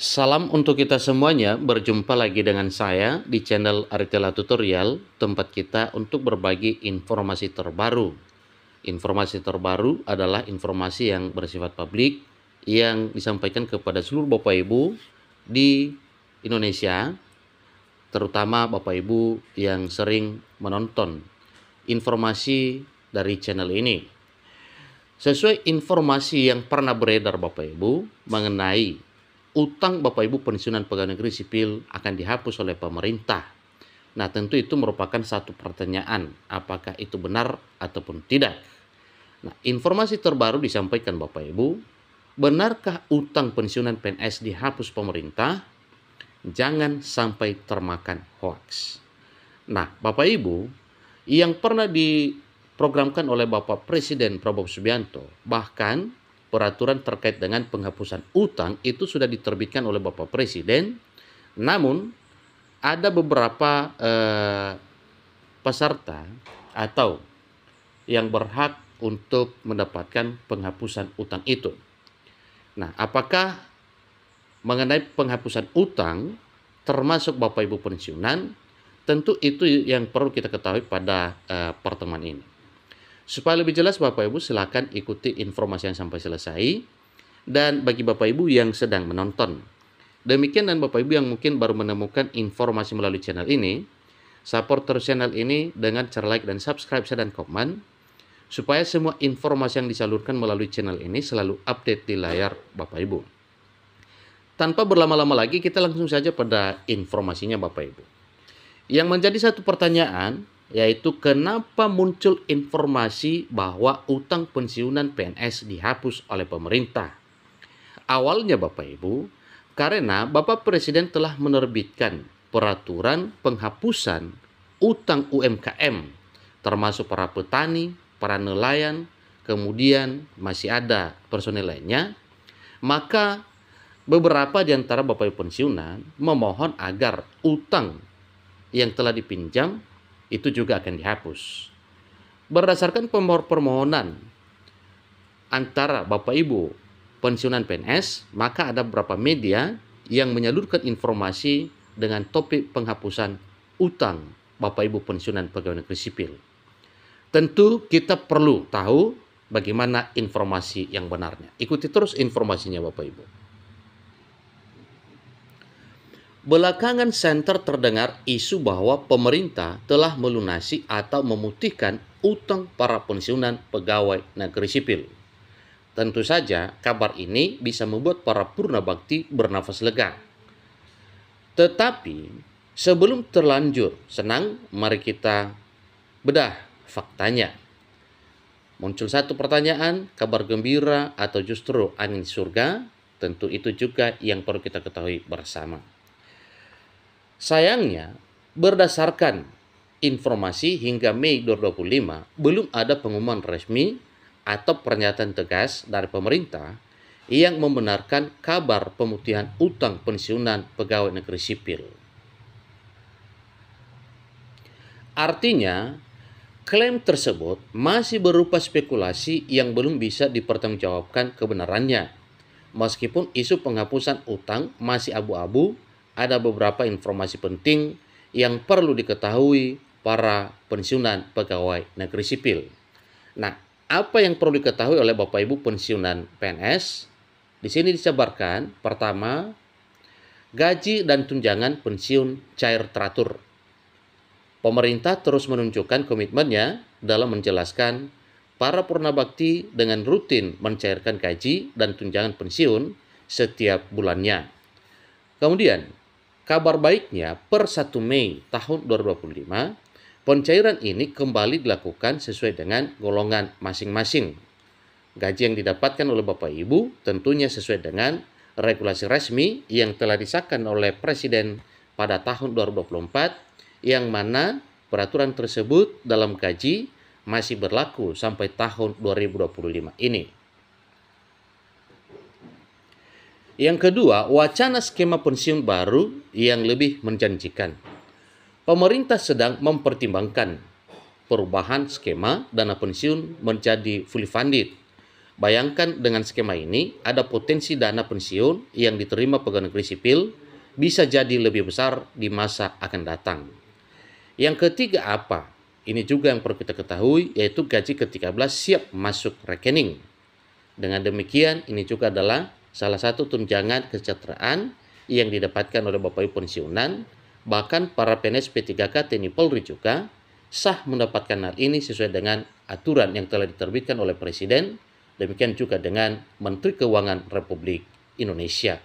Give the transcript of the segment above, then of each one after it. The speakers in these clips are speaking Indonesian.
Salam untuk kita semuanya, berjumpa lagi dengan saya di channel Aritela Tutorial, tempat kita untuk berbagi informasi terbaru. Informasi terbaru adalah informasi yang bersifat publik yang disampaikan kepada seluruh Bapak Ibu di Indonesia, terutama Bapak Ibu yang sering menonton informasi dari channel ini. Sesuai informasi yang pernah beredar Bapak Ibu mengenai utang Bapak Ibu pensiunan pegawai negeri sipil akan dihapus oleh pemerintah. Nah, tentu itu merupakan satu pertanyaan, apakah itu benar ataupun tidak. Nah, informasi terbaru disampaikan Bapak Ibu, benarkah utang pensiunan PNS dihapus pemerintah? Jangan sampai termakan hoaks. Nah, Bapak Ibu, yang pernah diprogramkan oleh Bapak Presiden Prabowo Subianto, bahkan peraturan terkait dengan penghapusan utang itu sudah diterbitkan oleh Bapak Presiden, namun ada beberapa peserta atau yang berhak untuk mendapatkan penghapusan utang itu. Nah, apakah mengenai penghapusan utang termasuk Bapak Ibu pensiunan? Tentu itu yang perlu kita ketahui pada pertemuan ini. Supaya lebih jelas Bapak Ibu silakan ikuti informasi yang sampai selesai. Dan bagi Bapak Ibu yang sedang menonton, demikian, dan Bapak Ibu yang mungkin baru menemukan informasi melalui channel ini, support terus channel ini dengan cara like dan subscribe dan komen, supaya semua informasi yang disalurkan melalui channel ini selalu update di layar Bapak Ibu. Tanpa berlama-lama lagi, kita langsung saja pada informasinya Bapak Ibu. Yang menjadi satu pertanyaan, yaitu kenapa muncul informasi bahwa utang pensiunan PNS dihapus oleh pemerintah. Awalnya Bapak Ibu, karena Bapak Presiden telah menerbitkan peraturan penghapusan utang UMKM, termasuk para petani, para nelayan, kemudian masih ada personel lainnya, maka beberapa di antara Bapak Ibu pensiunan memohon agar utang yang telah dipinjam itu juga akan dihapus. Berdasarkan permohonan antara Bapak Ibu pensiunan PNS, maka ada beberapa media yang menyalurkan informasi dengan topik penghapusan utang Bapak Ibu pensiunan pegawai negeri sipil. Tentu kita perlu tahu bagaimana informasi yang benarnya. Ikuti terus informasinya Bapak Ibu. Belakangan santer terdengar isu bahwa pemerintah telah melunasi atau memutihkan utang para pensiunan pegawai negeri sipil. Tentu saja kabar ini bisa membuat para purna bakti bernafas lega. Tetapi sebelum terlanjur senang, mari kita bedah faktanya. Muncul satu pertanyaan, kabar gembira atau justru angin surga? Tentu itu juga yang perlu kita ketahui bersama. Sayangnya, berdasarkan informasi hingga Mei 2025, belum ada pengumuman resmi atau pernyataan tegas dari pemerintah yang membenarkan kabar pemutihan utang pensiunan pegawai negeri sipil. Artinya, klaim tersebut masih berupa spekulasi yang belum bisa dipertanggungjawabkan kebenarannya. Meskipun isu penghapusan utang masih abu-abu, ada beberapa informasi penting yang perlu diketahui para pensiunan pegawai negeri sipil. Nah, apa yang perlu diketahui oleh Bapak Ibu pensiunan PNS? Di sini dijabarkan, pertama, gaji dan tunjangan pensiun cair teratur. Pemerintah terus menunjukkan komitmennya dalam menjelaskan para purna bakti dengan rutin mencairkan gaji dan tunjangan pensiun setiap bulannya. Kemudian, kabar baiknya per 1 Mei tahun 2025, pencairan ini kembali dilakukan sesuai dengan golongan masing-masing. Gaji yang didapatkan oleh Bapak Ibu tentunya sesuai dengan regulasi resmi yang telah disahkan oleh Presiden pada tahun 2024, yang mana peraturan tersebut dalam gaji masih berlaku sampai tahun 2025 ini. Yang kedua, wacana skema pensiun baru yang lebih menjanjikan. Pemerintah sedang mempertimbangkan perubahan skema dana pensiun menjadi fully funded Bayangkan dengan skema ini, ada potensi dana pensiun yang diterima pegawai negeri sipil bisa jadi lebih besar di masa akan datang. Yang ketiga apa? Ini juga yang perlu kita ketahui, yaitu gaji ke-13 siap masuk rekening. Dengan demikian, ini juga adalah salah satu tunjangan kesejahteraan yang didapatkan oleh Bapak Ibu pensiunan. Bahkan para PNS P3K TNI Polri juga sah mendapatkan hal ini sesuai dengan aturan yang telah diterbitkan oleh Presiden, demikian juga dengan Menteri Keuangan Republik Indonesia.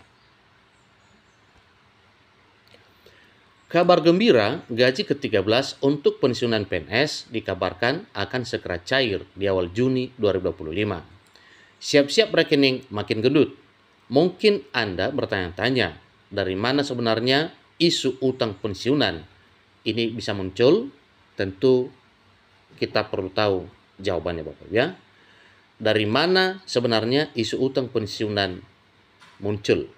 Kabar gembira, gaji ke-13 untuk pensiunan PNS dikabarkan akan segera cair di awal Juni 2025. Siap-siap rekening makin gendut. Mungkin Anda bertanya-tanya, dari mana sebenarnya isu utang pensiunan ini bisa muncul? Tentu kita perlu tahu jawabannya Bapak ya. Dari mana sebenarnya isu utang pensiunan muncul?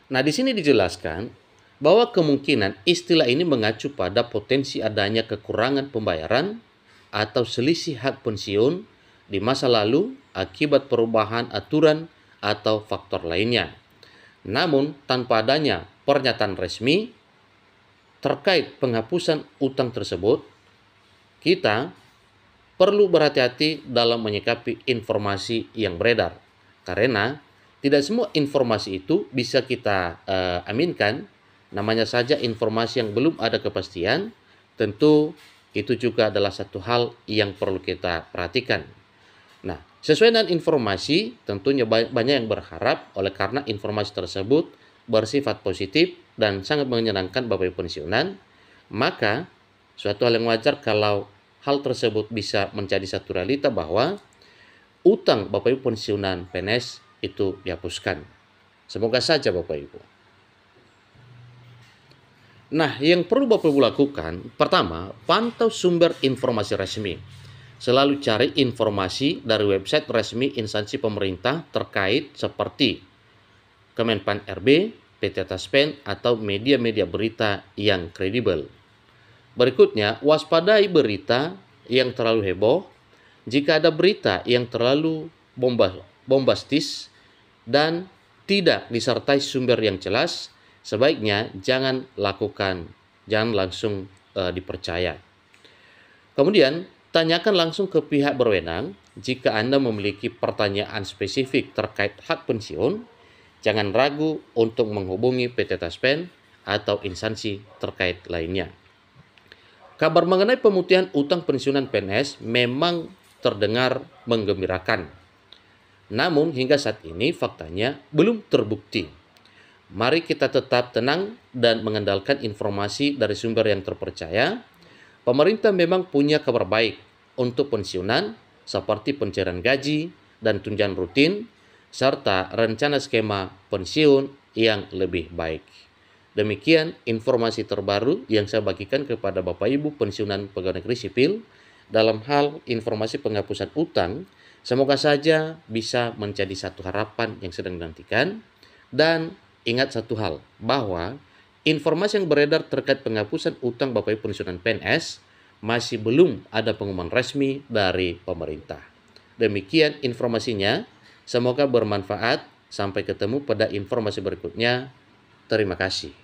Nah, di sini dijelaskan bahwa kemungkinan istilah ini mengacu pada potensi adanya kekurangan pembayaran atau selisih hak pensiun di masa lalu akibat perubahan aturan atau faktor lainnya. Namun, tanpa adanya pernyataan resmi terkait penghapusan utang tersebut, kita perlu berhati-hati dalam menyikapi informasi yang beredar. Karena tidak semua informasi itu bisa kita aminkan, namanya saja informasi yang belum ada kepastian, tentu itu juga adalah satu hal yang perlu kita perhatikan. Nah, sesuai dengan informasi, tentunya banyak yang berharap oleh karena informasi tersebut bersifat positif dan sangat menyenangkan Bapak Ibu pensiunan, maka suatu hal yang wajar kalau hal tersebut bisa menjadi satu realita bahwa utang Bapak Ibu pensiunan PNS itu dihapuskan. Semoga saja Bapak Ibu. Nah, yang perlu Bapak Ibu lakukan, pertama, pantau sumber informasi resmi. Selalu cari informasi dari website resmi instansi pemerintah terkait seperti Kemenpan RB, PT Taspen, atau media-media berita yang kredibel. Berikutnya, waspadai berita yang terlalu heboh. Jika ada berita yang terlalu bombastis dan tidak disertai sumber yang jelas, sebaiknya jangan langsung dipercaya. Kemudian, tanyakan langsung ke pihak berwenang. Jika Anda memiliki pertanyaan spesifik terkait hak pensiun, jangan ragu untuk menghubungi PT Taspen atau instansi terkait lainnya. Kabar mengenai pemutihan utang pensiunan PNS memang terdengar menggembirakan. Namun hingga saat ini faktanya belum terbukti. Mari kita tetap tenang dan mengandalkan informasi dari sumber yang terpercaya. Pemerintah memang punya kabar baik untuk pensiunan seperti pencairan gaji dan tunjangan rutin, serta rencana skema pensiun yang lebih baik. Demikian informasi terbaru yang saya bagikan kepada Bapak Ibu pensiunan pegawai negeri sipil dalam hal informasi penghapusan utang. Semoga saja bisa menjadi satu harapan yang sedang dinantikan. Dan ingat satu hal, bahwa informasi yang beredar terkait penghapusan utang Bapak Ibu pensiunan PNS masih belum ada pengumuman resmi dari pemerintah. Demikian informasinya, semoga bermanfaat. Sampai ketemu pada informasi berikutnya. Terima kasih.